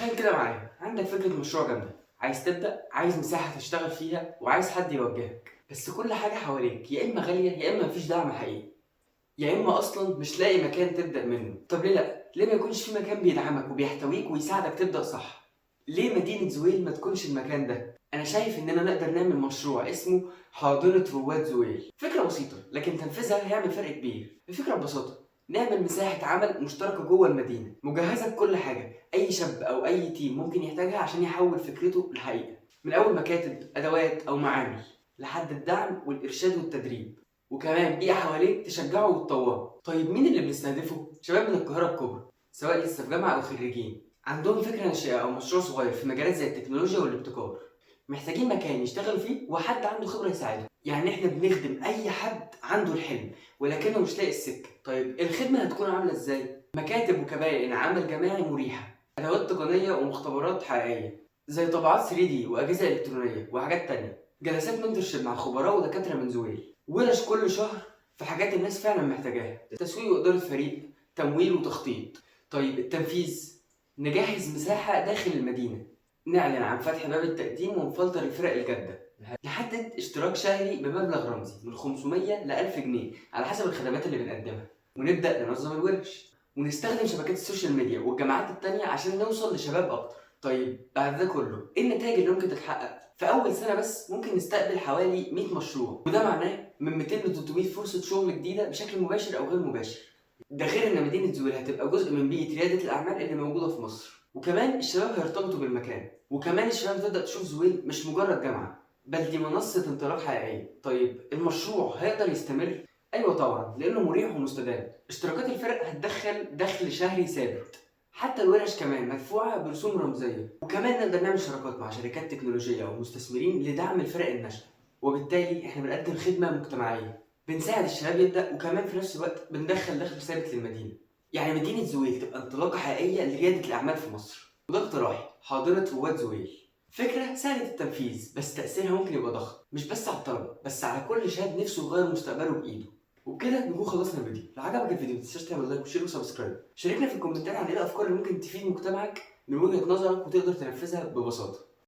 تخيل كده معايا عندك فكرة مشروع جامدة، عايز تبدأ، عايز مساحة تشتغل فيها وعايز حد يوجهك، بس كل حاجة حواليك يا إما غالية يا إما مفيش دعم حقيقي، يا إما أصلا مش لاقي مكان تبدأ منه. طب ليه لأ؟ ليه ما يكونش في مكان بيدعمك وبيحتويك ويساعدك تبدأ صح؟ ليه مدينة زويل ما تكونش المكان ده؟ أنا شايف إننا نقدر نعمل مشروع اسمه حاضنة رواد زويل. فكرة بسيطة لكن تنفيذها هيعمل فرق كبير. الفكرة ببساطة نعمل مساحة عمل مشتركة جوه المدينة، مجهزة بكل حاجة أي شاب أو أي تيم ممكن يحتاجها عشان يحول فكرته لحقيقة، من أول مكاتب، أدوات أو معامل لحد الدعم والإرشاد والتدريب، وكمان بيئة حواليك تشجعه وتطوره. طيب مين اللي بنستهدفه؟ شباب من القاهرة الكبرى، سواء لسه في جامعة أو خريجين، عندهم فكرة ناشئة أو مشروع صغير في مجالات زي التكنولوجيا والابتكار، محتاجين مكان يشتغلوا فيه وحد عنده خبرة يساعدهم. يعني احنا بنخدم أي حد عنده الحلم ولكنه مش لاقي السكة. طيب الخدمة هتكون عاملة ازاي؟ مكاتب وكبائن عمل جماعي مريحة، أدوات تقنية ومختبرات حقيقية زي طبعات 3D وأجهزة إلكترونية وحاجات تانية، جلسات منتورشيب مع خبراء ودكاترة من زويل، ورش كل شهر في حاجات الناس فعلا محتاجاها، تسويق وإدارة فريق، تمويل وتخطيط. طيب التنفيذ، نجهز مساحة داخل المدينة، نعلن عن فتح باب التقديم ونفلتر الفرق الجادة، نحدد اشتراك شهري بمبلغ رمزي من 500 ل 1000 جنيه على حسب الخدمات اللي بنقدمها، ونبدأ ننظم الورش ونستخدم شبكات السوشيال ميديا والجامعات التانية عشان نوصل لشباب أكتر. طيب بعد ده كله ايه النتائج اللي ممكن تتحقق؟ في أول سنة بس ممكن نستقبل حوالي 100 مشروع، وده معناه من 200 ل 300 فرصة شغل جديدة بشكل مباشر أو غير مباشر. ده غير ان مدينة زويل هتبقى جزء من بيئة ريادة الأعمال اللي موجودة في مصر، وكمان الشباب هيرتبطوا بالمكان، وكمان الشباب هتبدأ تشوف زويل مش مجرد جامعة بل دي منصة انطلاق حقيقية. طيب المشروع هيقدر يستمر؟ أيوة طبعا، لأنه مريح ومستدام. اشتراكات الفرق هتدخل دخل شهري ثابت، حتى الورش كمان مدفوعة برسوم رمزية، وكمان نقدر نعمل شراكات مع شركات تكنولوجية أو مستثمرين لدعم الفرق الناشئة. وبالتالي احنا بنقدم خدمة مجتمعية، بنساعد الشباب يبدأ وكمان في نفس الوقت بندخل دخل ثابت للمدينة. يعني مدينة زويل تبقى انطلاقة حقيقية لريادة الأعمال في مصر. وده اقتراحي، حاضنة رواد زويل. فكرة سهلة التنفيذ بس تأثيرها ممكن يبقى ضخم، مش بس على الطلبة بس على كل شاب نفسه يغير مستقبله بإيده. وبكده نكون خلصنا الفيديو. لو عجبك الفيديو متنساش تعمل لايك وشير وسبسكرايب. شاركنا في الكومنتات عن ايه الأفكار اللي ممكن تفيد مجتمعك من وجهة نظرك وتقدر تنفذها ببساطة.